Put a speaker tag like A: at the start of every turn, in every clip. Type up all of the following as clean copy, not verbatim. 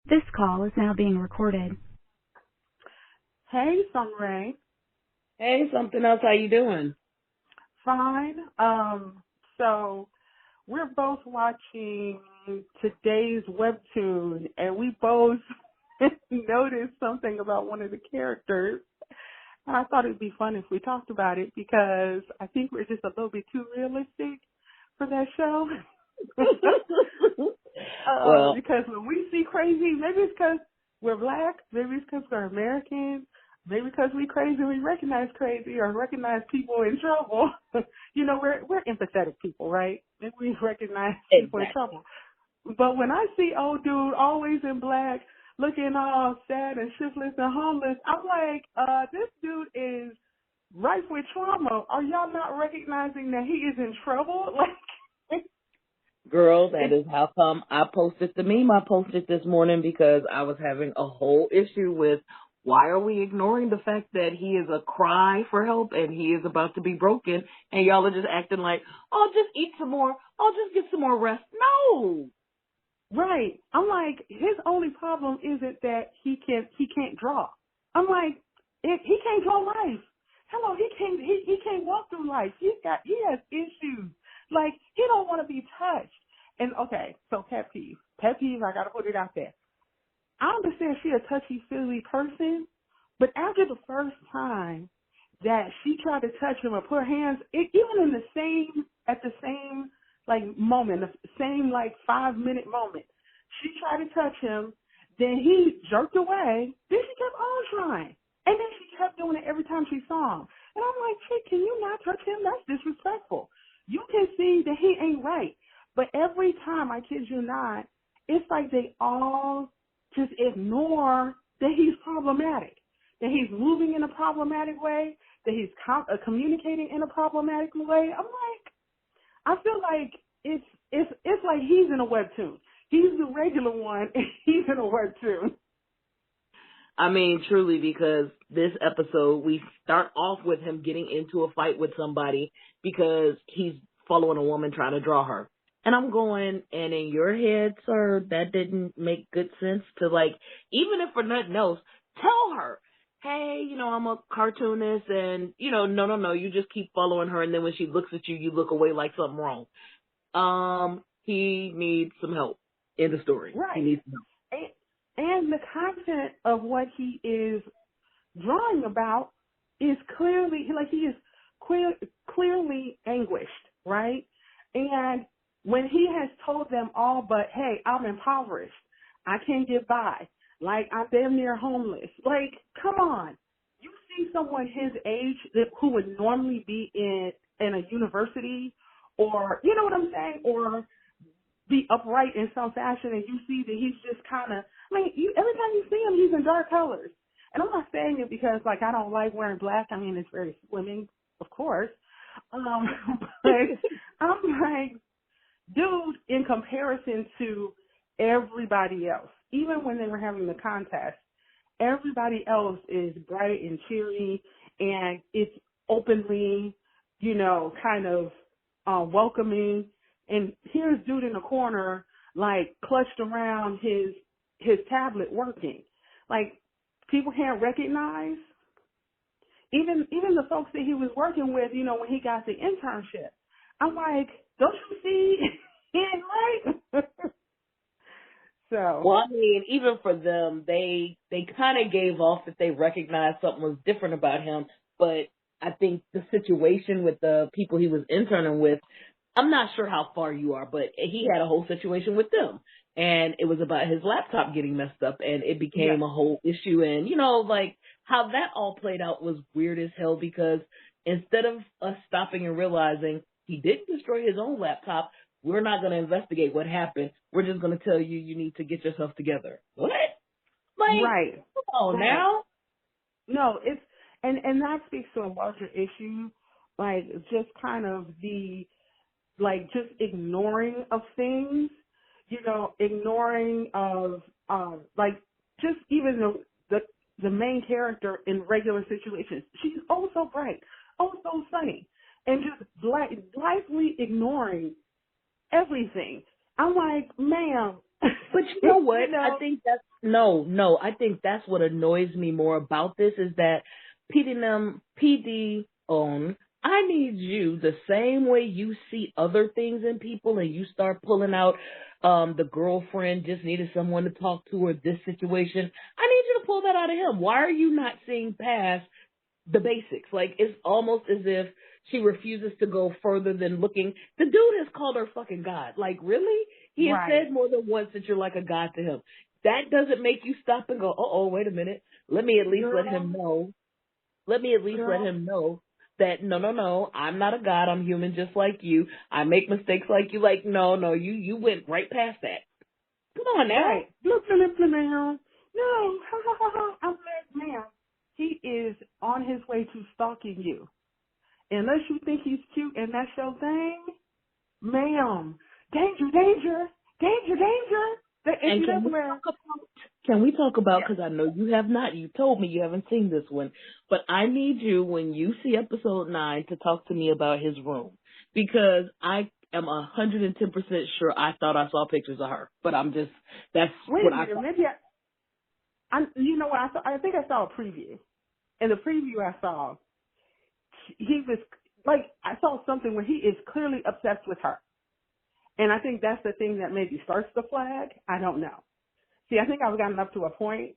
A: This call is now being recorded.
B: Hey, Sungray.
C: Hey, something else. How you doing?
B: Fine. So we're both watching today's Webtoon, and we both noticed something about one of the characters. And I thought it'd be fun if we talked about it because I think we're just a little bit too realistic for that show.
C: Well,
B: Because when we see crazy, maybe it's because we're black, maybe it's because we're American, maybe because we crazy, we recognize crazy or recognize people in trouble. You know, we're empathetic people, right? Maybe we recognize people in trouble. But when I see old dude always in black, looking all sad and shiftless and homeless, I'm like, this dude is rife with trauma. Are y'all not recognizing that he is in trouble? Like,
C: girl, that is how come I posted the meme I posted this morning because I was having a whole issue with why are we ignoring the fact that he is a cry for help and he is about to be broken and y'all are just acting like, oh, just eat some more. Oh, just get some more rest. No.
B: right. I'm like, his only problem isn't that he can't draw. I'm like, he can't draw life. Hello, he can't walk through life. He has issues. Like, he don't want to be touched. And okay, so pet peeve, I gotta put it out there. I understand she a touchy-feely person, but after the first time that she tried to touch him or put her hands, even in at the same like moment, the same like 5-minute moment, she tried to touch him, then he jerked away, then she kept on trying. And then she kept doing it every time she saw him. And I'm like, chick, can you not touch him? That's disrespectful. You can see that he ain't right. But every time, I kid you not, it's like they all just ignore that he's problematic, that he's moving in a problematic way, that he's communicating in a problematic way. I'm like, I feel like it's like he's in a webtoon. He's the regular one, and he's in a webtoon.
C: I mean, truly, because this episode, we start off with him getting into a fight with somebody because he's following a woman trying to draw her. And I'm going, and in your head, sir, that didn't make good sense to, like, even if for nothing else, tell her, hey, I'm a cartoonist, and, no, you just keep following her, and then when she looks at you, you look away like something wrong. He needs some help in the story.
B: Right.
C: He needs some help.
B: And the content of what he is drawing about is clearly, like, he is clearly anguished, right? And when he has told them all but, hey, I'm impoverished, I can't get by, like, I'm damn near homeless. Like, come on. You see someone his age who would normally be in a university or, you know what I'm saying, or be upright in some fashion, and you see that he's just kind of, every time you see him, he's in dark colors. And I'm not saying it because, like, I don't like wearing black. I mean, it's very swimming, of course. But I'm like, dude, in comparison to everybody else, even when they were having the contest, everybody else is bright and cheery, and it's openly, kind of welcoming. And here's dude in the corner, like, clutched around his tablet working. Like, people can't recognize. Even the folks that he was working with, when he got the internship. I'm like, don't you see? He ain't right. So.
C: Well, I mean, even for them, they kind of gave off that they recognized something was different about him. But I think the situation with the people he was interning with, I'm not sure how far you are, but he had a whole situation with them. And it was about his laptop getting messed up, and it became a whole issue. And, like, how that all played out was weird as hell because instead of us stopping and realizing he didn't destroy his own laptop, we're not going to investigate what happened. We're just going to tell you you need to get yourself together. What? Like,
B: right.
C: Come on now.
B: No, it's, and that speaks to a larger issue, like, just kind of the, like, just ignoring of things, ignoring of, like, just even the main character in regular situations. She's oh so bright, oh so sunny, and just blithely ignoring everything. I'm like, ma'am,
C: But you know what?
B: You know,
C: I think that's no. I think that's what annoys me more about this is that PD on. I need you the same way you see other things in people, and you start pulling out the girlfriend just needed someone to talk to or this situation. I need you to pull that out of him. Why are you not seeing past the basics? Like, it's almost as if she refuses to go further than looking. The dude has called her fucking God. Like, really? He has
B: right,
C: said more than once that you're like a god to him. That doesn't make you stop and go, oh, wait a minute. Let me at least let him
B: girl,
C: know. Let me at least let
B: girl.
C: him know that no, I'm not a god. I'm human just like you. I make mistakes like you. Like, no, you went right past that. Come on now.
B: Right. Look, now. No, ha ha ha ha. I'm like, ma'am, he is on his way to stalking you. Unless you think he's cute and that's your thing, ma'am. Danger, danger, danger, danger. If
C: And
B: you everywhere.
C: can we talk about,
B: Yes.
C: because I know you have not, you told me you haven't seen this one, but I need you, when you see episode 9, to talk to me about his room. Because I am 110% sure I thought I saw pictures of her. But that's
B: Wait
C: what
B: a
C: I
B: minute,
C: thought.
B: maybe you know what, I think I saw a preview. In the preview I saw, he was, like, I saw something where he is clearly obsessed with her. And I think that's the thing that maybe starts the flag. I don't know. See, I think I've gotten up to a point,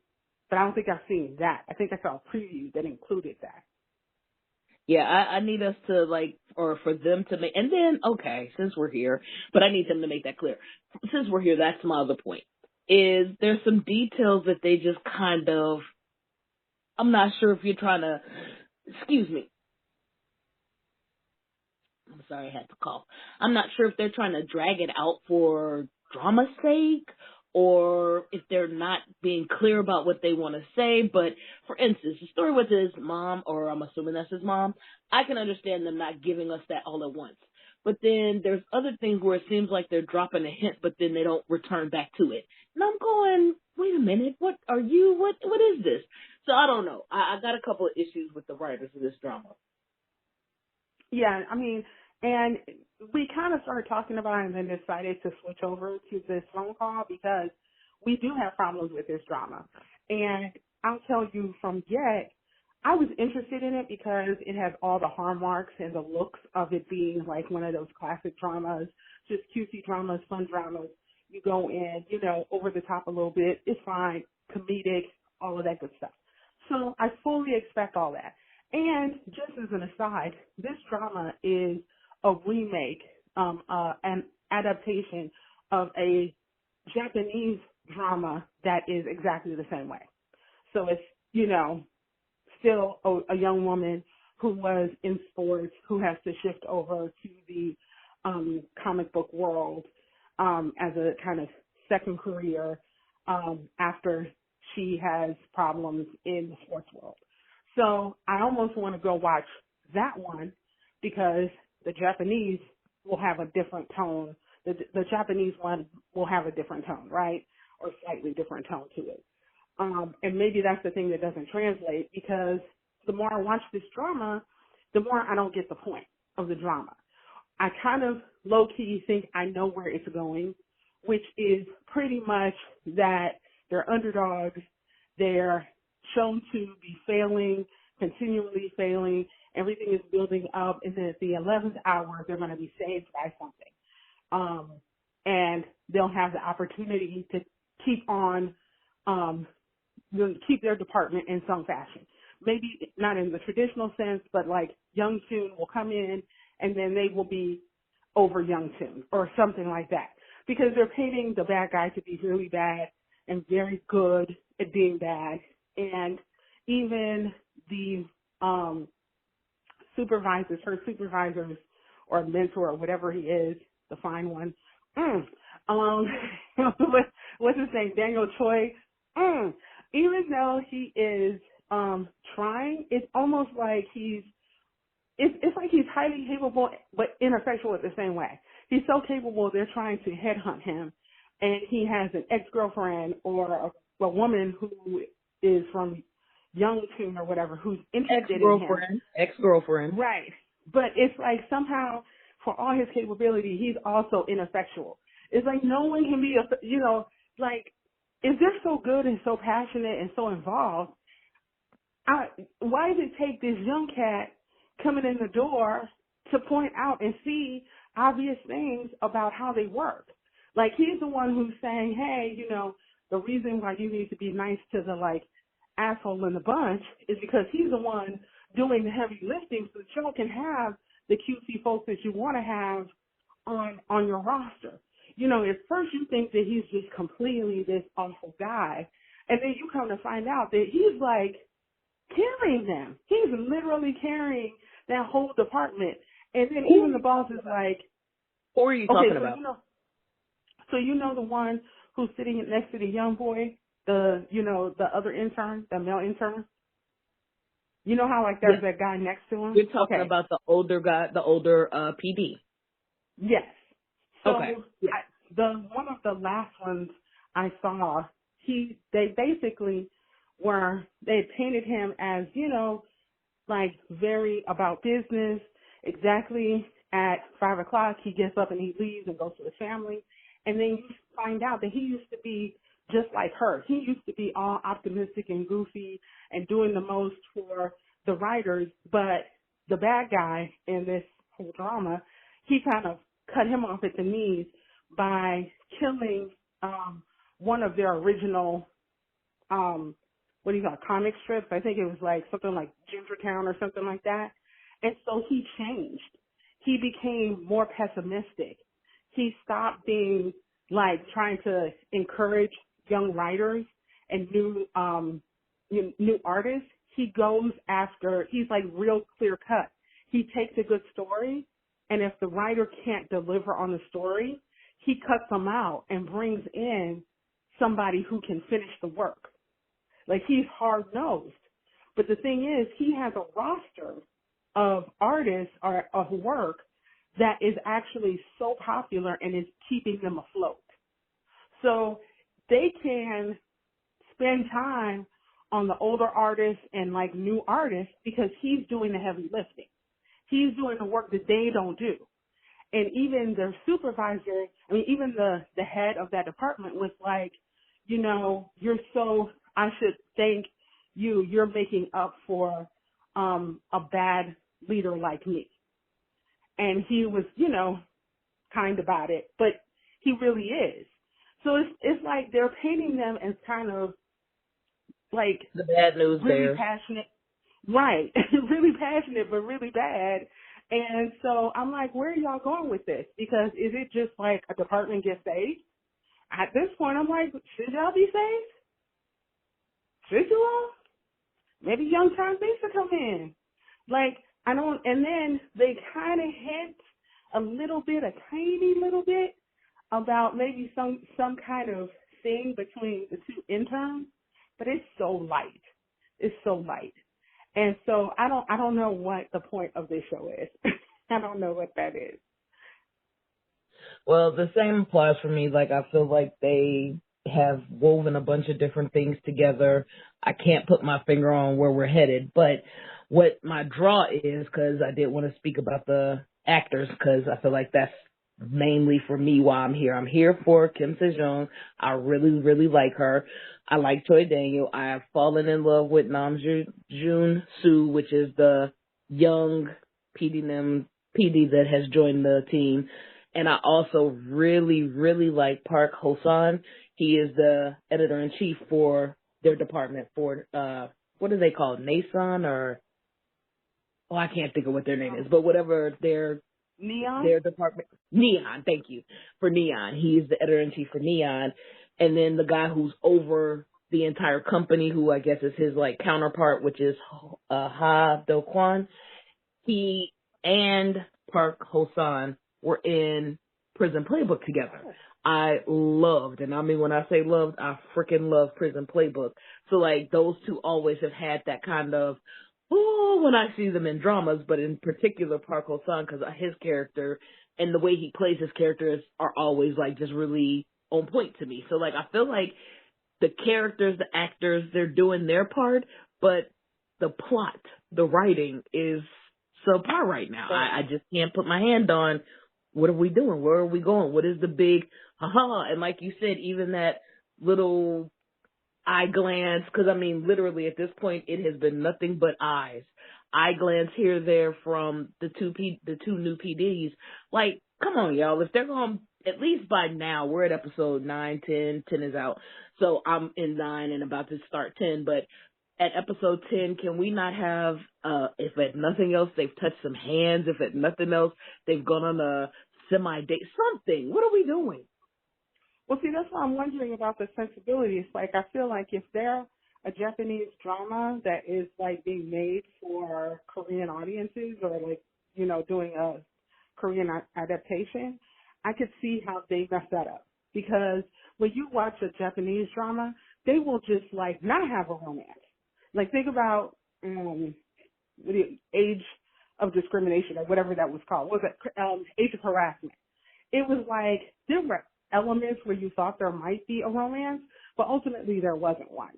B: but I don't think I've seen that. I think I saw a preview that included that.
C: Yeah, I need us to, like, or for them to make, and then, okay, since we're here, but I need them to make that clear. Since we're here, that's my other point, is there's some details that they just kind of, I'm not sure if you're trying to, excuse me, I'm sorry, I had to cough. I'm not sure if they're trying to drag it out for drama's sake or if they're not being clear about what they want to say. But for instance, the story with his mom, or I'm assuming that's his mom, I can understand them not giving us that all at once. But then there's other things where it seems like they're dropping a hint, but then they don't return back to it. And I'm going, wait a minute, what is this? So I don't know. I got a couple of issues with the writers of this drama.
B: Yeah, I mean, and we kind of started talking about it and then decided to switch over to this phone call because we do have problems with this drama. And I'll tell you from get, I was interested in it because it has all the hallmarks and the looks of it being like one of those classic dramas, just cutesy dramas, fun dramas. You go in, over the top a little bit. It's fine, comedic, all of that good stuff. So I fully expect all that. And just as an aside, this drama is a remake, an adaptation of a Japanese drama that is exactly the same way. So it's, still a young woman who was in sports who has to shift over to the comic book world as a kind of second career after she has problems in the sports world. So I almost want to go watch that one because the Japanese will have a different tone. The Japanese one will have a different tone, right? Or slightly different tone to it. And maybe that's the thing that doesn't translate because the more I watch this drama, the more I don't get the point of the drama. I kind of low-key think I know where it's going, which is pretty much that they're underdogs. They're shown to be failing, continually failing. Everything is building up, and then at the 11th hour, they're going to be saved by something. And they'll have the opportunity to keep on, keep their department in some fashion. Maybe not in the traditional sense, but like Young Toon will come in, and then they will be over Young Toon or something like that. Because they're painting the bad guy to be really bad and very good at being bad. And even the supervisors, her supervisors or mentor or whatever he is, the fine one, what's his name, Daniel Choi, even though he is trying, it's almost like it's like he's highly capable but ineffectual at the same way. He's so capable they're trying to headhunt him, and he has an ex-girlfriend or a woman who is from Young Toon or whatever who's interested in him.
C: Ex-girlfriend.
B: Right. But it's like somehow for all his capability, he's also ineffectual. It's like no one can be, like, if they're so good and so passionate and so involved, why does it take this young cat coming in the door to point out and see obvious things about how they work? Like, he's the one who's saying, hey, the reason why you need to be nice to the, like, asshole in the bunch is because he's the one doing the heavy lifting so that y'all can have the cutesy folks that you want to have on your roster. At first you think that he's just completely this awful guy, and then you come to find out that he's, like, carrying them. He's literally carrying that whole department. And then even the boss is like,
C: who are you talking about?
B: So the one who's sitting next to the young boy, the other intern, the male intern? You know how, like, there's that guy next to him?
C: You're talking about the older guy, the older PD.
B: Yes. So
C: okay.
B: one of the last ones I saw, they basically they painted him as, like, very about business. Exactly at 5 o'clock, he gets up and he leaves and goes to his family. And then you find out that he used to be just like her. He used to be all optimistic and goofy and doing the most for the writers. But the bad guy in this whole drama, he kind of cut him off at the knees by killing one of their original, comic strips. I think it was like something like Gingertown or something like that. And so he changed. He became more pessimistic. He stopped being, like, trying to encourage young writers and new artists. He goes after, he's, like, real clear cut. He takes a good story, and if the writer can't deliver on the story, he cuts them out and brings in somebody who can finish the work. Like, he's hard-nosed. But the thing is, he has a roster of artists or of work that is actually so popular and is keeping them afloat. So they can spend time on the older artists and, like, new artists because he's doing the heavy lifting. He's doing the work that they don't do. And even their supervisor, even the head of that department was like, I should thank you. You're making up for a bad leader like me. And he was, kind about it, but he really is. So it's like they're painting them as kind of like
C: the bad news
B: really
C: bears.
B: Passionate, right? Really passionate, but really bad. And so I'm like, where are y'all going with this? Because is it just like a department gets saved? At this point, I'm like, should y'all be saved? Should you all? Maybe young Tom needs to come in. Like, I don't, and then they kind of hint a tiny little bit about maybe some kind of thing between the two interns, but it's so light. It's so light. And so I don't know what the point of this show is. I don't know what that is.
C: Well, the same applies for me. Like, I feel like they have woven a bunch of different things together. I can't put my finger on where we're headed, but what my draw is, because I did want to speak about the actors, because I feel like that's mainly for me why I'm here. I'm here for Kim Se-jung. I really, really like her. I like Choi Daniel. I have fallen in love with Nam Soo, which is the young PD that has joined the team. And I also really, really like Park Ho-san. He is the editor-in-chief for their department for, what are they called? Nason or, I can't think of what their name is, but whatever
B: Neon?
C: Their department. Neon, thank you. For Neon. He is the editor-in-chief for Neon. And then the guy who's over the entire company, who I guess is his, like, counterpart, which is Ha Do-kwan. He and Park Ho-san were in Prison Playbook together. I loved, and I mean when I say loved, I freaking love Prison Playbook. So, like, those two always have had that kind of, when I see them in dramas, but in particular Park Ho-san, because his character and the way he plays his characters are always, like, just really on point to me. So, like, I feel like the characters, the actors, they're doing their part, but the plot, the writing is subpar right now. I just can't put my hand on what are we doing? Where are we going? What is the big And like you said, even that little eye glance, because I mean, literally at this point, it has been nothing but eyes. Eye glance here, there from the two new PDs. Like, come on, y'all. If they're going, at least by now, we're at episode 9, 10. 10 is out. So I'm in 9 and about to start 10. But at episode 10, can we not have, if at nothing else, they've touched some hands. If at nothing else, they've gone on a semi-date, something. What are we doing?
B: Well, see, that's why I'm wondering about the sensibility. It's like, I feel like if they're a Japanese drama that is like being made for Korean audiences, or like, you know, doing a Korean adaptation, I could see how they mess that up. Because when you watch a Japanese drama, they will just like not have a romance. Like, think about the Age of Discrimination, or whatever that was called. What was it? Age of Harassment. It was like there were elements where you thought there might be a romance, but ultimately there wasn't one.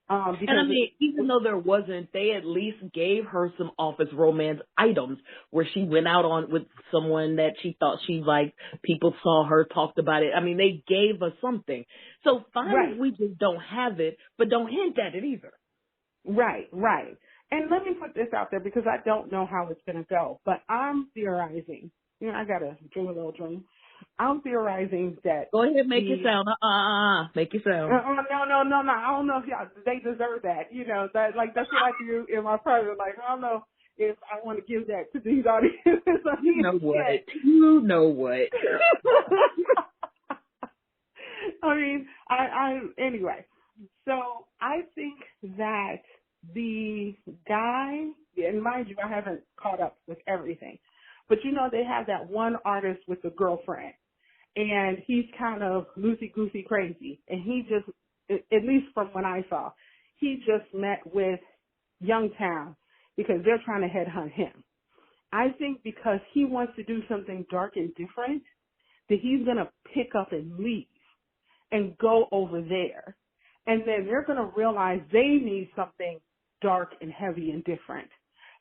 C: And I mean, even though there wasn't, they at least gave her some office romance items where she went out on with someone that she thought she liked. People saw her, talked about it. I mean, they gave us something. So fine
B: Right.
C: if we just don't have it, but don't hint at it either.
B: Right, right. And let me put this out there because I don't know how it's going to go, but I'm theorizing. You know, I got to dream a little dream. I'm theorizing that.
C: Go ahead, make it sound. Make it sound.
B: No. I don't know if y'all, they deserve that. You know, that, like, that's what I do in my private life. I don't know if I want to give that to these audiences.
C: You know what? You know what?
B: I mean, anyway. So I think that the guy, and mind you, I haven't caught up with everything, but you know, they have that one artist with the girlfriend, and he's kind of loosey-goosey crazy, and he just, at least from what I saw, he just met with Youngtown because they're trying to headhunt him. I think because he wants to do something dark and different, that he's going to pick up and leave and go over there. And then they're going to realize they need something dark and heavy and different.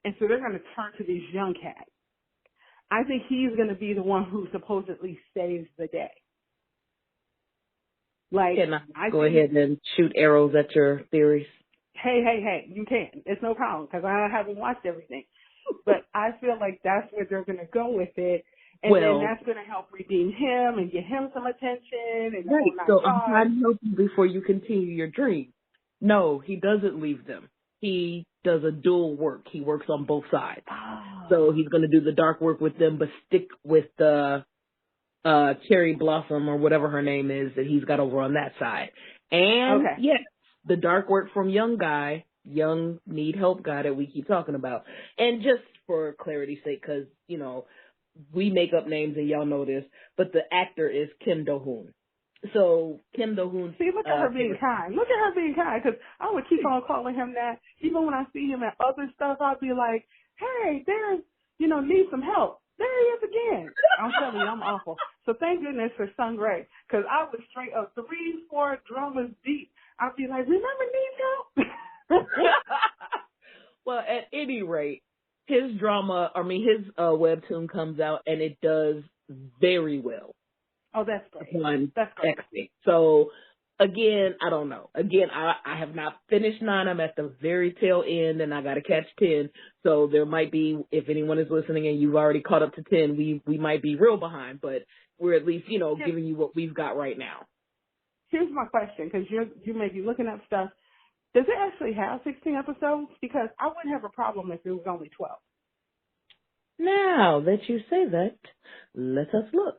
B: And so they're going to turn to these young cats. I think he's going to be the one who supposedly saves the day. Like,
C: Can I go ahead and shoot arrows at your theories?
B: Hey, you can. It's no problem because I haven't watched everything. But I feel like that's where they're going to go with it. And then that's going to help redeem him and get him some attention. And
C: right. So I'm trying to help you before you continue your dream. No, he doesn't leave them. He does a dual work. He works on both sides.
B: Oh.
C: So he's going to do the dark work with them, but stick with the Cherry Blossom or whatever her name is that he's got over on that side. And yes, the dark work from young need help guy that we keep talking about. And just for clarity's sake, because, you know, we make up names and y'all know this, but the actor is Kim Do-hoon. So Kim Do-hoon.
B: See, look at her being kind. Look at her being kind, because I would keep on calling him that. Even when I see him at other stuff, I'd be like, hey, there's, you know, need some help. There he is again. I'm telling you, I'm awful. So thank goodness for Sun Gray, because I was straight up 3, 4 dramas deep. I'd be like, remember need help?
C: Well, at any rate, his Webtoon comes out and it does very well.
B: Oh, that's great.
C: That's great. So, again, I don't know. Again, I have not finished 9. I'm at the very tail end and I got to catch 10. So there might be, if anyone is listening and you've already caught up to 10, we might be real behind, but we're at least, you know, giving you what we've got right now.
B: Here's my question, because you may be looking up stuff. Does it actually have 16 episodes? Because I wouldn't have a problem if it was only 12.
C: Now that you say that, let us look.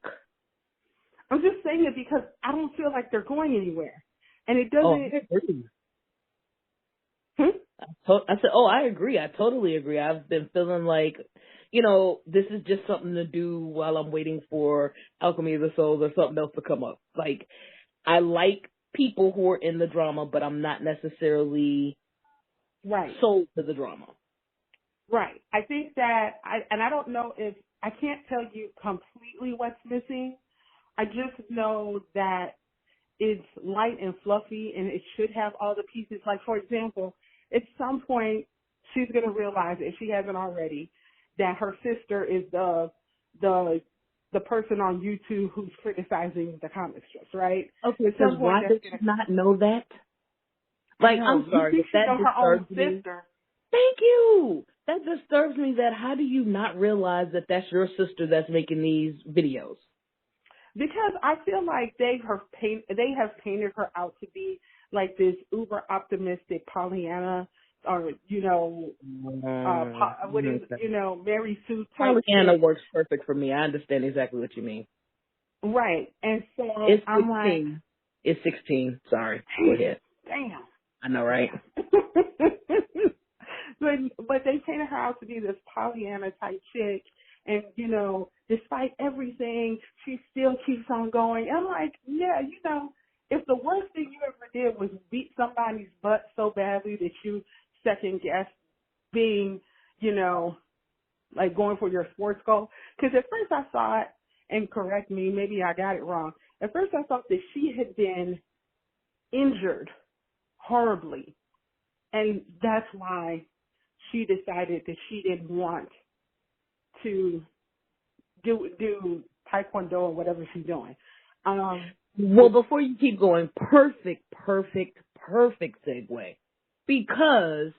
B: I'm just saying it because I don't feel like they're going anywhere. And it doesn't...
C: I agree. I said, I agree. I totally agree. I've been feeling like, you know, this is just something to do while I'm waiting for Alchemy of the Souls or something else to come up. Like, I like people who are in the drama, but I'm not necessarily sold to the drama.
B: Right. I think that, I don't know if, I can't tell you completely what's missing. I just know that it's light and fluffy and it should have all the pieces. Like, for example, at some point, she's going to realize, if she hasn't already, that her sister is the the person on YouTube who's criticizing the comic strips, right?
C: Okay,
B: At
C: because
B: some point,
C: why did you not know that? Like, I'm
B: you
C: sorry,
B: think
C: if
B: she
C: that
B: know her own
C: disturbs me.
B: sister.
C: Thank you. That disturbs me. That how do you not realize that that's your sister that's making these videos?
B: Because I feel like they have painted her out to be like this uber optimistic Pollyanna, or what is Mary Sue type
C: Pollyanna
B: chick,
C: works perfect for me. I understand exactly what you mean.
B: right? And so
C: It's
B: I'm like,
C: 16. It's 16. Sorry. Go ahead.
B: damn.
C: I know, right?
B: but they painted her out to be this Pollyanna type chick, and despite everything, she still keeps on going. I'm like, yeah, if the worst thing you ever did was beat somebody's butt so badly that you second guess being, like going for your sports goal. Because at first I thought, and correct me, maybe I got it wrong. At first I thought that she had been injured horribly, and that's why she decided that she didn't want to do taekwondo or whatever she's doing.
C: Well, before you keep going, perfect segue. Because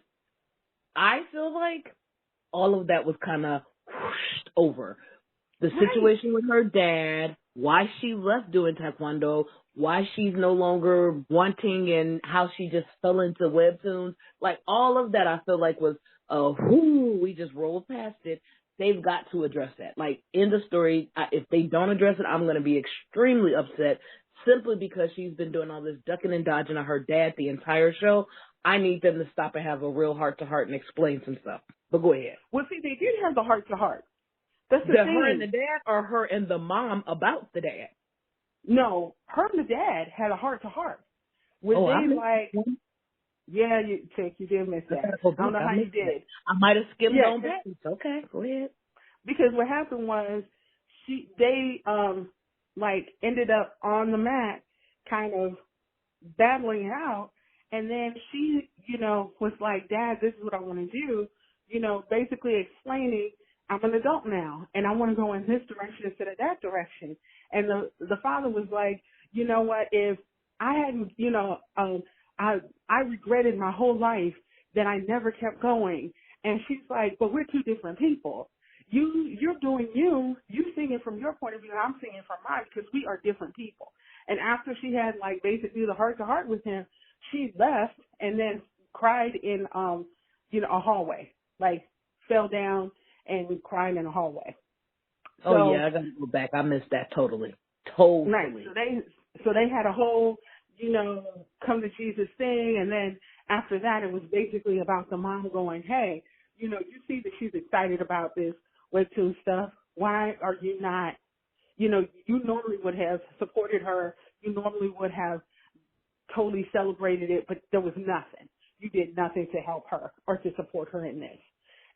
C: I feel like all of that was kind of over. The situation with her dad, why she left doing taekwondo, why she's no longer wanting, and how she just fell into webtoons. Like, all of that I feel like was, we just rolled past it. They've got to address that. Like, in the story, if they don't address it, I'm going to be extremely upset, simply because she's been doing all this ducking and dodging of her dad the entire show. I need them to stop and have a real heart-to-heart and explain some stuff. But go ahead.
B: Well, see, they did have the heart-to-heart. That's the thing.
C: Her and the dad, or her and the mom about the dad?
B: No, her and the dad had a heart-to-heart. Yeah, you did miss that. I don't know how you did.
C: I might have skimmed on that. It's okay. Go ahead.
B: Because what happened was they ended up on the mat kind of battling out, and then she, was like, Dad, this is what I want to do, basically explaining, I'm an adult now, and I want to go in this direction instead of that direction. And the father was like, you know what, if I hadn't, I regretted my whole life that I never kept going. And she's like, but we're two different people. You're doing you singing from your point of view, and I'm singing from mine, because we are different people. And after she had basically the heart to heart with him, she left and then cried in a hallway, fell down and cried in a hallway.
C: So, yeah, I gotta go back. I missed that totally.
B: Right. So they had a whole come to Jesus thing, and then after that it was basically about the mom going, hey, you see that she's excited about this Webtoon stuff. Why are you not, you normally would have supported her. You normally would have totally celebrated it, but there was nothing. You did nothing to help her or to support her in this.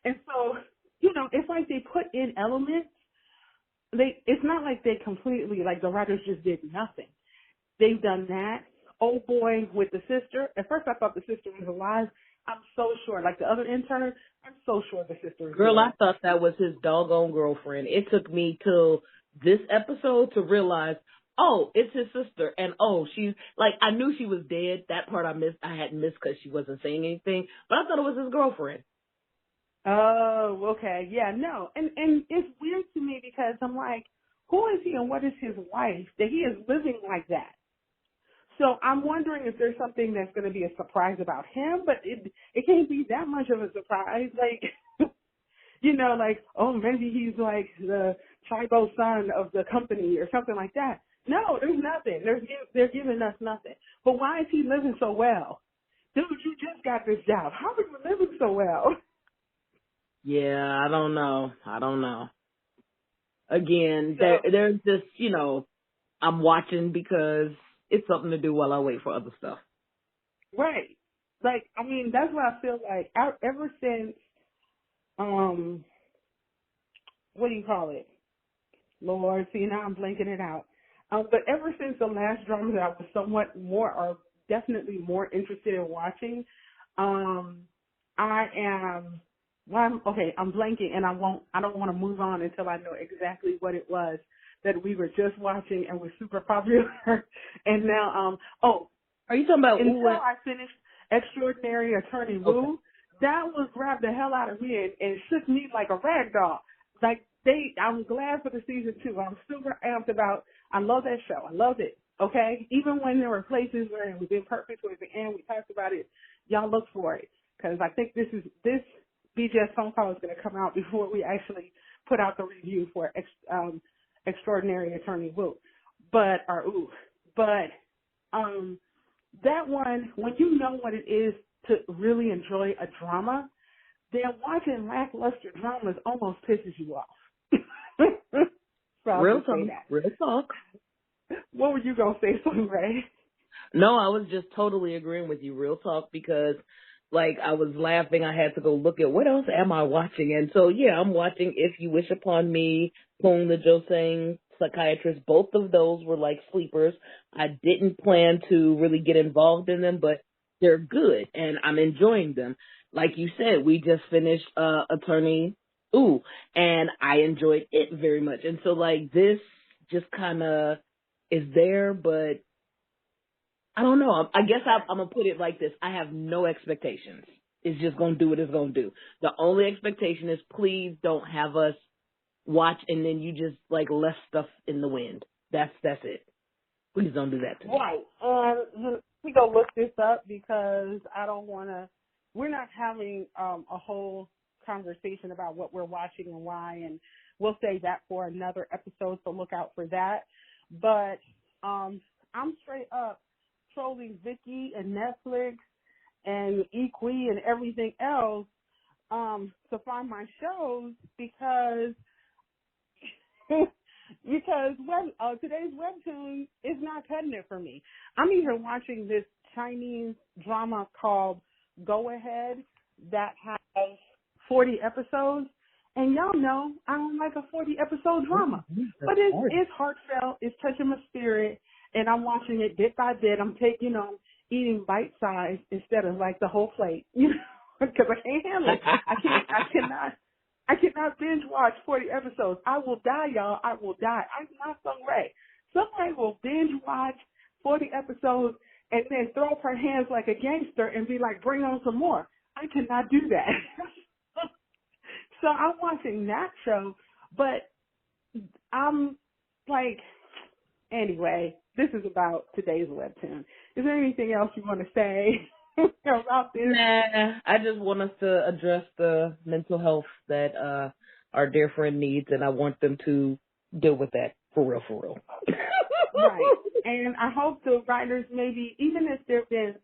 B: And so, it's like they put in elements. It's not like they completely, the writers just did nothing. They've done that. Old boy with the sister. At first I thought the sister was alive. I'm so sure. Like the other intern, I'm so sure the sister is
C: Girl,
B: alive.
C: I thought that was his doggone girlfriend. It took me till this episode to realize, oh, it's his sister. And, she's, I knew she was dead. That part I hadn't missed because she wasn't saying anything. But I thought it was his girlfriend.
B: Oh, okay. Yeah, no. And it's weird to me because I'm like, who is he and what is his wife that he is living like that? So I'm wondering if there's something that's going to be a surprise about him, but it can't be that much of a surprise. Maybe he's the tribal son of the company or something like that. No, there's nothing. They're giving us nothing. But why is he living so well? Dude, you just got this job. How are you living so well?
C: Yeah, I don't know. Again, there's just, I'm watching because it's something to do while I wait for other stuff.
B: Right. That's what I feel like. Ever since, what do you call it? Lord, see, now I'm blanking it out. But ever since the last drama that I was somewhat more, or definitely more interested in watching, I'm blanking, and I don't want to move on until I know exactly what it was that we were just watching and was super popular. And now,
C: Are you talking about
B: until I finished Extraordinary Attorney Woo,
C: okay.
B: that was grabbed the hell out of me and shook me like a rag doll. Like I'm glad for the season 2. I'm super amped about. I love that show. I loved it. Okay, even when there were places where it was imperfect towards the end, we talked about it. Y'all look for it because I think this BGS phone call is going to come out before we actually put out the review for Extraordinary Attorney Woo. But that one, when you know what it is to really enjoy a drama, then watching lackluster dramas almost pisses you off. So
C: Real talk. Real talk.
B: What were you going to say, Sonia Ray?
C: No, I was just totally agreeing with you, real talk, because like I was laughing. I had to go look at what else am I watching, and so yeah, I'm watching If You Wish Upon Me, Pung the Joseng Psychiatrist. Both of those were like sleepers. I didn't plan to really get involved in them, but they're good and I'm enjoying them. Like you said, we just finished Attorney Ooh, and I enjoyed it very much. And so like this just kind of is there, but I don't know. I guess I'm going to put it like this. I have no expectations. It's just going to do what it's going to do. The only expectation is please don't have us watch and then you just like left stuff in the wind. That's it. Please don't do that to me.
B: Right. And we go look this up because I don't want to, we're not having a whole conversation about what we're watching and why, and we'll save that for another episode, so look out for that. But I'm straight up trolling Vicky and Netflix and Equi and everything else to find my shows because today's Webtoon is not cutting it for me. I'm even watching this Chinese drama called Go Ahead that has 40 episodes. And y'all know I don't like a 40-episode drama. But it's heartfelt. It's touching my spirit. And I'm watching it bit by bit. I'm eating bite-size instead of like the whole plate. Because I can't handle it. I cannot binge watch 40 episodes. I will die, y'all. I will die. I'm not Sung Ray. Somebody will binge watch 40 episodes and then throw up her hands like a gangster and be like, bring on some more. I cannot do that. So I'm watching that show, but I'm like, anyway, this is about today's Webtoon. Is there anything else you want to say about this?
C: Nah, I just want us to address the mental health that our dear friend needs, and I want them to deal with that for real.
B: Right. And I hope the writers maybe, even if they've been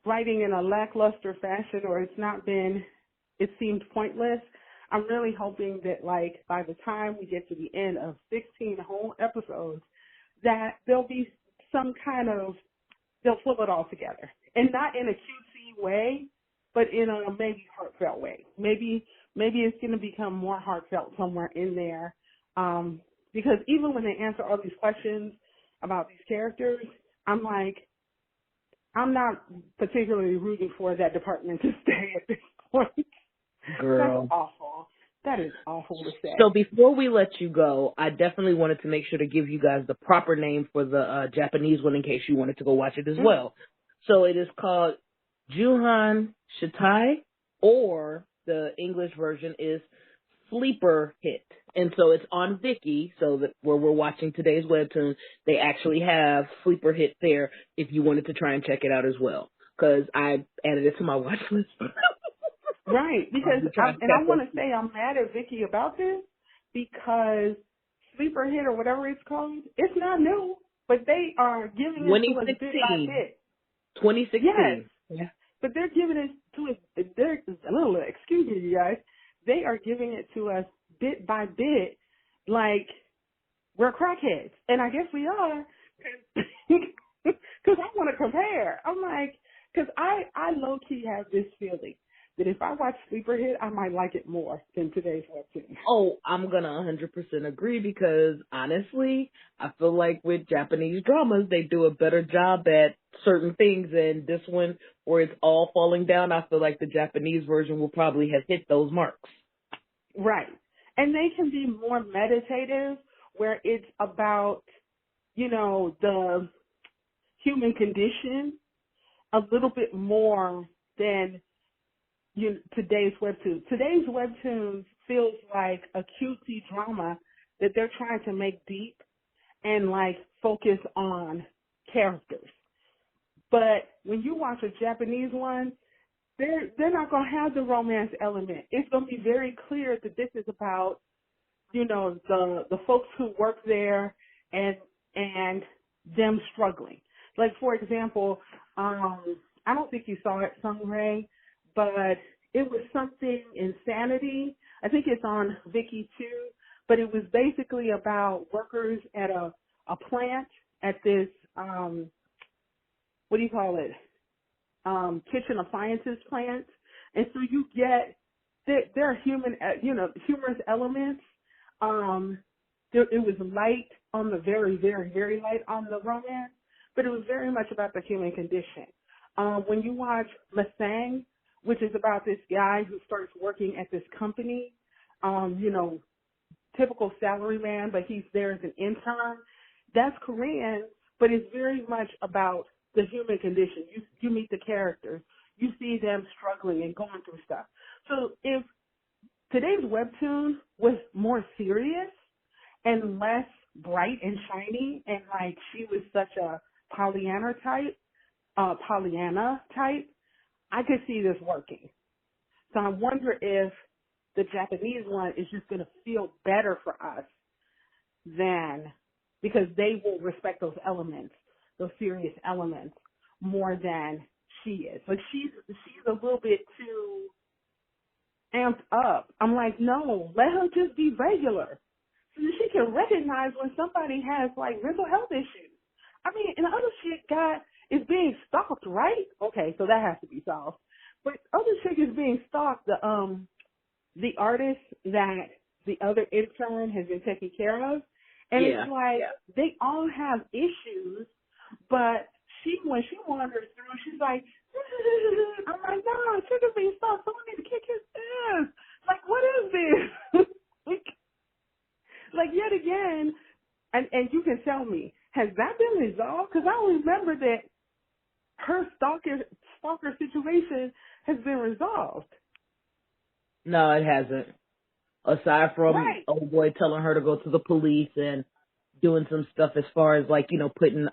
B: writing in a lackluster fashion or it seemed pointless, I'm really hoping that, like, by the time we get to the end of 16 whole episodes, that there'll be some kind of, they'll pull it all together. And not in a cutesy way, but in a maybe heartfelt way. Maybe it's going to become more heartfelt somewhere in there. Because even when they answer all these questions about these characters, I'm like, I'm not particularly rooting for that department to stay at this point.
C: Girl.
B: That's awful. That is awful to say.
C: So before we let you go, I definitely wanted to make sure to give you guys the proper name for the Japanese one in case you wanted to go watch it as well. So it is called Juhan Shitai, or the English version is Sleepeeer Hit. And so it's on Viki, so that where we're watching today's Webtoon, they actually have Sleepeeer Hit there if you wanted to try and check it out as well. Because I added it to my watch list.
B: Right, because I want to say I'm mad at Vicky about this because Sleepeeer Hit or whatever it's called, it's not new, but they are giving it to us bit by bit.
C: 2016.
B: Yes,
C: yeah.
B: But they're giving it to us. Excuse me, you guys. They are giving it to us bit by bit, like we're crackheads, and I guess we are, because I want to compare. I'm like, because I low key have this feeling that if I watch Sleepeeer Hit, I might like it more than today's Webtoon.
C: Oh, I'm going to 100% agree because, honestly, I feel like with Japanese dramas, they do a better job at certain things, and this one, where it's all falling down, I feel like the Japanese version will probably have hit those marks.
B: Right. And they can be more meditative, where it's about, the human condition a little bit more than today's webtoons. Today's webtoons feels like a cutesy drama that they're trying to make deep and like focus on characters. But when you watch a Japanese one, they're not gonna have the romance element. It's gonna be very clear that this is about, the folks who work there and them struggling. Like for example, I don't think you saw it, Sungray, but it was something Insanity. I think it's on Viki too, but it was basically about workers at a plant at this, what do you call it? Kitchen appliances plant. And so you get, there are humorous elements. It was light on the very, very, very light on the romance, but it was very much about the human condition. When you watch Masang, which is about this guy who starts working at this company, typical salaryman, but he's there as an intern. That's Korean, but it's very much about the human condition. You meet the characters. You see them struggling and going through stuff. So if today's webtoon was more serious and less bright and shiny, and like she was such a Pollyanna type, I could see this working. So I wonder if the Japanese one is just going to feel better for us because they will respect those elements, those serious elements, more than she is. Like she's a little bit too amped up. I'm like, no, let her just be regular. So that she can recognize when somebody has like mental health issues. I mean, and the other shit guy is being stalked, right? Okay, so that has to be solved. But other chick is being stalked, the artist that the other intern has been taking care of. And it's like they all have issues, but when she wanders through, she's like, I'm like, no, chick is being stalked. Someone need to kick his ass. Like, what is this? like yet again, and you can tell me, has that been resolved? Because I don't remember that her stalker situation has been resolved.
C: No, it hasn't. Aside from old boy telling her to go to the police and doing some stuff as far as like, putting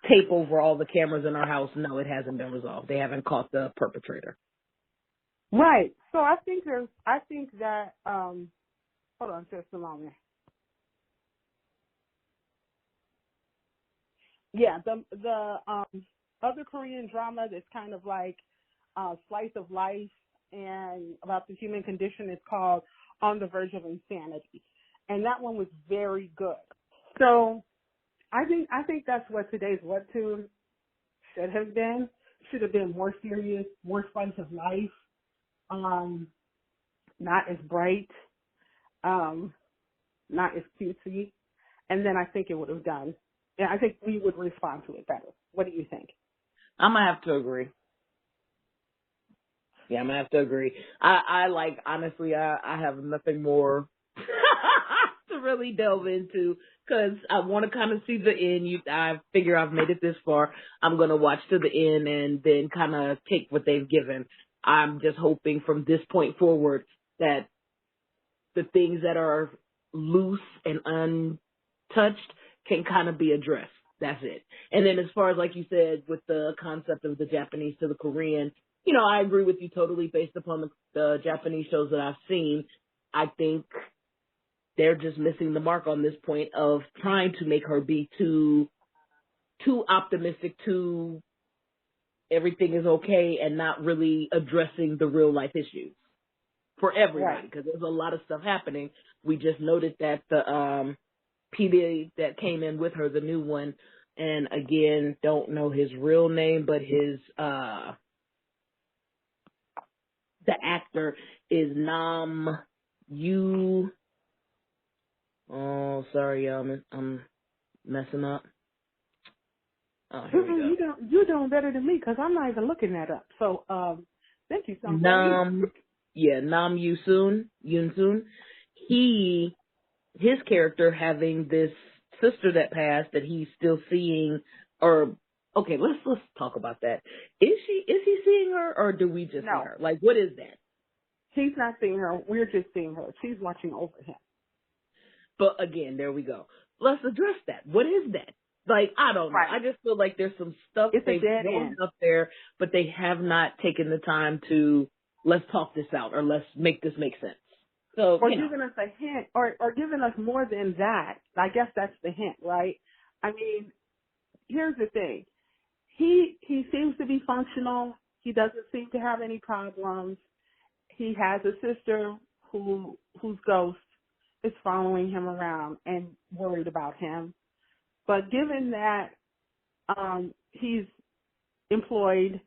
C: tape over all the cameras in our house, no, it hasn't been resolved. They haven't caught the perpetrator.
B: Right. So I think that hold on just a moment. Yeah, the other Korean drama that's kind of like slice of life and about the human condition is called On the Verge of Insanity, and that one was very good. So I think that's what today's webtoon should have been. Should have been more serious, more slice of life, not as bright, not as cutesy, and then I think it would have done. Yeah, I think we would respond to it better. What do you think?
C: I'm going to have to agree. Yeah, I'm going to have to agree. I like, honestly, I have nothing more to really delve into because I want to kind of see the end. I figure I've made it this far. I'm going to watch to the end and then kind of take what they've given. I'm just hoping from this point forward that the things that are loose and untouched can kind of be addressed. That's it. And then as far as, like you said, with the concept of the Japanese to the Korean, I agree with you totally based upon the Japanese shows that I've seen. I think they're just missing the mark on this point of trying to make her be too optimistic, too everything is okay, and not really addressing the real life issues for everybody because there's a lot of stuff happening. We just noted that the PD that came in with her, the new one, and again, don't know his real name, but his the actor is Nam Yu. Oh, sorry, I'm messing up. Oh, here we go.
B: You're doing better than me because I'm not even looking that up. So, thank you so much.
C: Nam Yoon Soon. He his character having this sister that passed that he's still seeing, or okay, let's talk about that. Is he seeing her, or do we just see
B: No,
C: her? Like, what is that?
B: he's not seeing her. We're just seeing her. She's watching over him.
C: But again, there we go. Let's address that. What is that? Like, I don't know.
B: Right.
C: I just feel like there's some stuff
B: It's a
C: they've
B: dead
C: thrown
B: end.
C: up there, but they have not taken the time to let's talk this out or let's make this make sense. So,
B: Or giving us a hint, or giving us more than that. I guess that's the hint, right? I mean, here's the thing. He seems to be functional. He doesn't seem to have any problems. He has a sister whose ghost is following him around and worried about him. But given that he's employed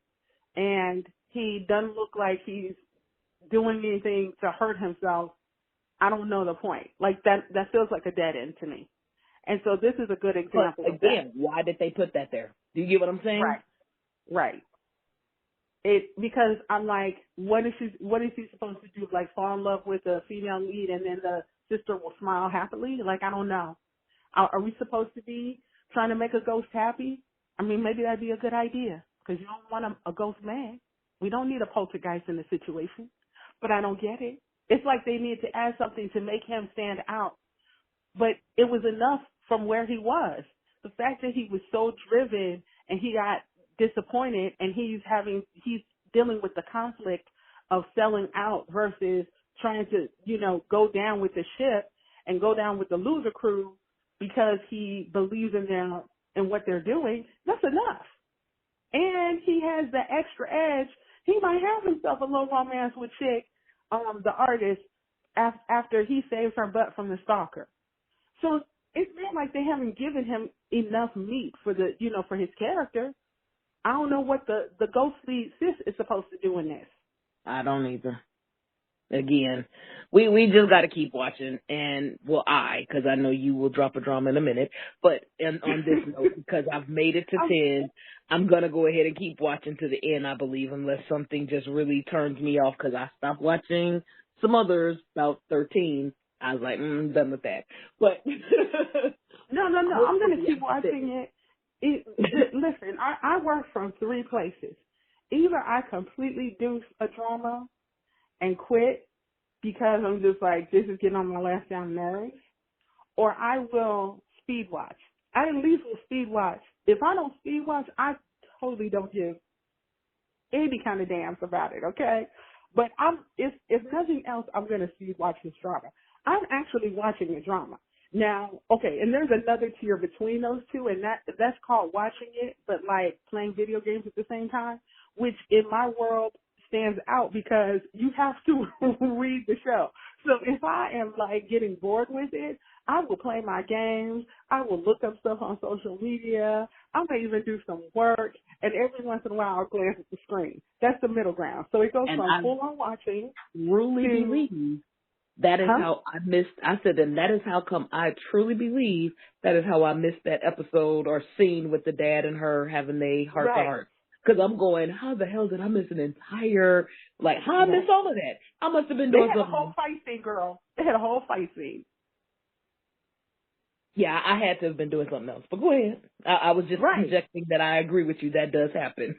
B: and he doesn't look like he's doing anything to hurt himself, I don't know the point. Like that feels like a dead end to me. And so this is a good example
C: but
B: of that.
C: again, why did they put that there? Do you get what I'm saying?
B: Right. Because I'm like, what is he supposed to do? Like fall in love with a female lead and then the sister will smile happily? Like, I don't know. Are we supposed to be trying to make a ghost happy? I mean, maybe that'd be a good idea because you don't want a ghost man. We don't need a poltergeist in the situation, but I don't get it. It's like they need to add something to make him stand out, but it was enough from where he was. The fact that he was so driven and he got disappointed and he's dealing with the conflict of selling out versus trying to, go down with the ship and go down with the loser crew because he believes in them and what they're doing, that's enough. And he has the extra edge. He might have himself a little romance with Chick, the artist, after he saves her butt from the stalker. So it's not like they haven't given him enough meat for for his character. I don't know what the ghost lead sis is supposed to do in this.
C: I don't either. Again, we just got to keep watching, and because I know you will drop a drama in a minute, but on this note, because I've made it to 10, I'm gonna go ahead and keep watching to the end, I believe, unless something just really turns me off, because I stopped watching some others about 13. I was like, I'm done with that. But
B: no, I'm gonna keep watching it. Listen, I work from 3 places. Either I completely do a drama and quit because I'm just like, this is getting on my last down nerves, or I will speed watch. I at least will speed watch. If I don't speed watch, I totally don't give any kind of damns about it, okay? But if nothing else, I'm going to speed watch this drama. I'm actually watching a drama. Now, okay, and there's another tier between those two, and that's called watching it, but like playing video games at the same time, which in my world stands out because you have to read the show. So if I am like getting bored with it, I will play my games. I will look up stuff on social media. I may even do some work, and every once in a while I'll glance at the screen. That's the middle ground. So it goes from full on watching.
C: Truly believe that is how I missed. I said, and that is how come I truly believe that is how I missed that episode or scene with the dad and her having a heart to heart. Because I'm going, how the hell did I miss an entire, how I miss all of that? I must have been doing something.
B: They had a whole fight scene, girl. They had a whole fight scene.
C: Yeah, I had to have been doing something else. But go ahead. I was just projecting that I agree with you. That does happen.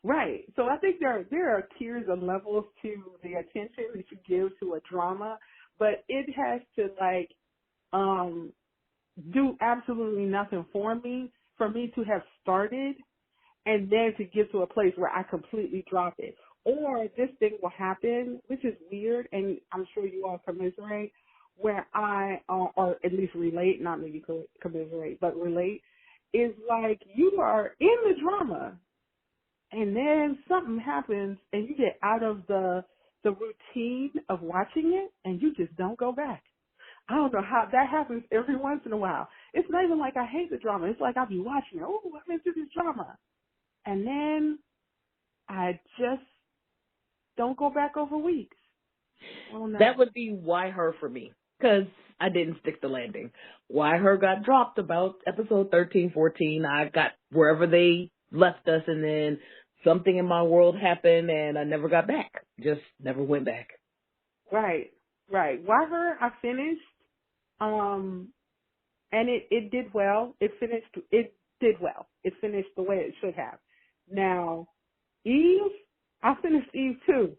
B: Right. So I think there are tiers and levels to the attention that you give to a drama, but it has to do absolutely nothing for me to have started and then to get to a place where I completely drop it. Or this thing will happen, which is weird, and I'm sure you all commiserate, where I, or at least relate, not maybe commiserate, but relate, is like you are in the drama, and then something happens, and you get out of the routine of watching it, and you just don't go back. I don't know how that happens every once in a while. It's not even like I hate the drama. It's like I'll be watching it. Oh, I'm into this drama. And then I just don't go back over weeks. Oh, no.
C: That would be Why Her for me, because I didn't stick the landing. Why Her got dropped about episode 13, 14. I got wherever they left us, and then something in my world happened, and I never got back. Just never went back.
B: Right. Why Her, I finished, And it did well. It did well. It finished the way it should have. Now, Eve, I finished Eve too.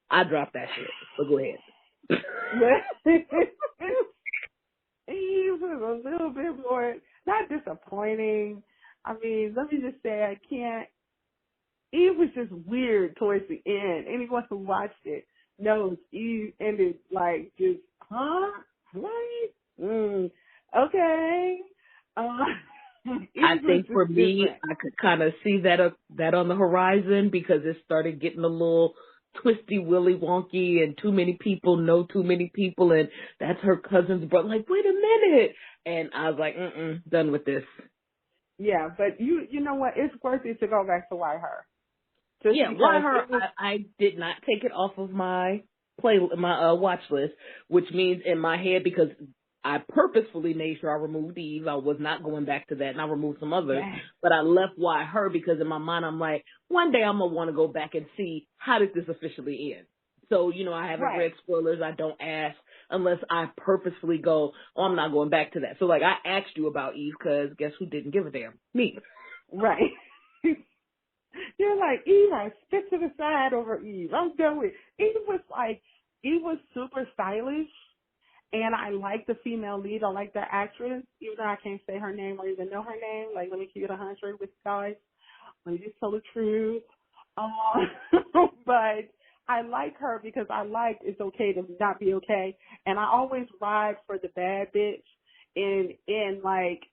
C: I dropped that shit, so go ahead.
B: Eve was a little bit more, not disappointing. I mean, let me just say Eve was just weird towards the end. Anyone who watched it knows Eve ended like just, huh? What? Okay.
C: I think for me,
B: different.
C: I could kind of see that on the horizon because it started getting a little twisty, willy wonky, and too many people know too many people, and that's her cousin's brother. Like, wait a minute, and I was like, done with this.
B: Yeah, but you know what? It's worth it to go back to Why Her. Just
C: Yeah, Why
B: because
C: Her? I did not take it off of my watch list, which means in my head, because I purposefully made sure I removed Eve. I was not going back to that, and I removed some others.
B: Yes.
C: But I left Why Her because in my mind I'm like, one day I'm gonna want to go back and see how did this officially end. So I haven't read spoilers. I don't ask unless I purposefully go, oh, I'm not going back to that. So like I asked you about Eve because guess who didn't give a damn? Me.
B: Right. You're like, Eve, I spit to the side over Eve. I'm done with Eve was super stylish, and I like the female lead. I like the actress, even though I can't say her name or even know her name. Like, let me keep it 100 with you guys. Let me just tell the truth. But I like her because I like it's okay to not be okay, and I always ride for the bad bitch in like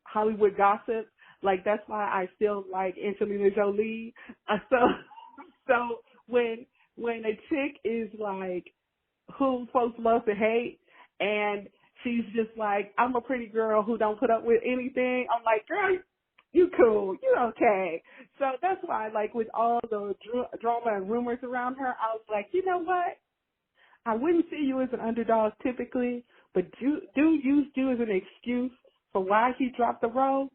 B: Hollywood gossip. Like, that's why I still like Angelina Jolie. So when a chick is like who folks love to hate, and she's just like, I'm a pretty girl who don't put up with anything, I'm like, girl, you cool, you okay. So that's why, like, with all the drama and rumors around her, I was like, you know what? I wouldn't see you as an underdog typically, but do use you as an excuse for why he dropped the role.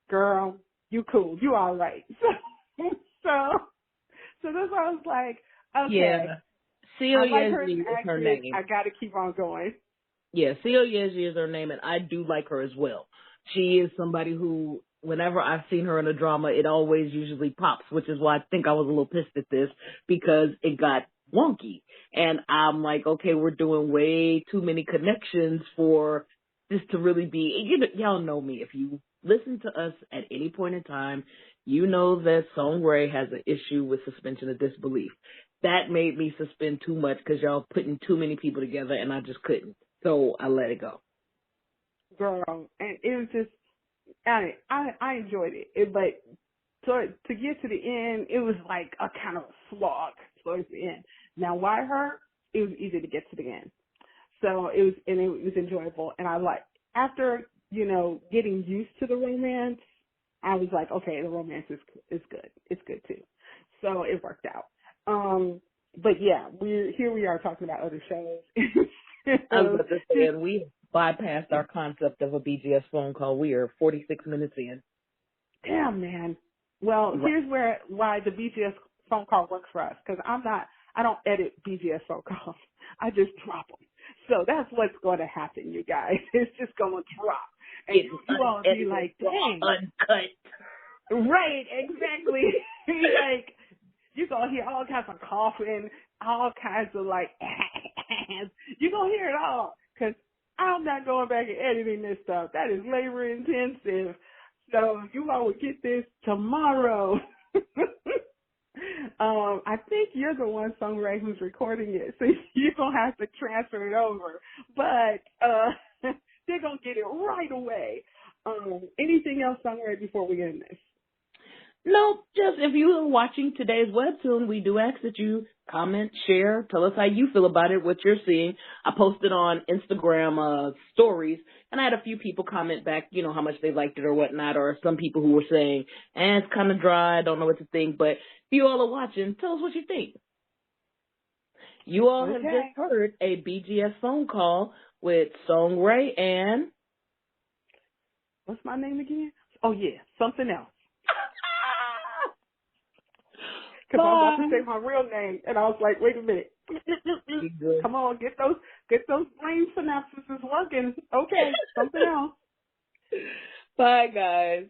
B: Girl, you cool, you all right. So that's why I was like, okay.
C: Yeah.
B: I like her as
C: Celia
B: an
C: is her
B: actress.
C: name.
B: I got to keep on going.
C: Yeah, Celia is her name, and I do like her as well. She is somebody who, whenever I've seen her in a drama, it always usually pops, which is why I think I was a little pissed at this, because it got wonky. And I'm like, okay, we're doing way too many connections for this to really be, y'all know me. If you listen to us at any point in time, you know that Song Ray has an issue with suspension of disbelief. That made me suspend too much because y'all putting too many people together, and I just couldn't. So I let it go.
B: Girl, and it was just, I enjoyed it, but to get to the end, it was like a kind of slog towards the end. Now, Why Her? It was easy to get to the end. So it was enjoyable, and after, getting used to the romance, I was like, okay, the romance is good. It's good too. So it worked out. But yeah, we are talking about other shows.
C: I was about to say, and we bypassed our concept of a BGS phone call. We are 46 minutes in.
B: Damn, man. Well, here's why the BGS phone call works for us, because I don't edit BGS phone calls. I just drop them. So that's what's going to happen, you guys. It's just going to drop. And you all be like, dang.
C: Uncut.
B: Right, exactly. Like, you're going to hear all kinds of coughing, all kinds of like, you're going to hear it all. Because I'm not going back and editing this stuff. That is labor intensive. So you all will get this tomorrow. I think you're the one, Songray, who's recording it. So you're going to have to transfer it over. But they're going to get it right away. Anything else, Songray, before we end this?
C: No, just if you are watching today's Webtoon, we do ask that you comment, share, tell us how you feel about it, what you're seeing. I posted on Instagram stories, and I had a few people comment back, how much they liked it or whatnot, or some people who were saying, it's kind of dry, I don't know what to think, but if you all are watching, tell us what you think. You all have just heard a BGS phone call with Song Ray and...
B: What's my name again? Oh, yeah, something else. Because I was about to say my real name, and I was like, wait a minute. Come on, get those Get those brain synapses working. Okay, something else.
C: Bye, guys.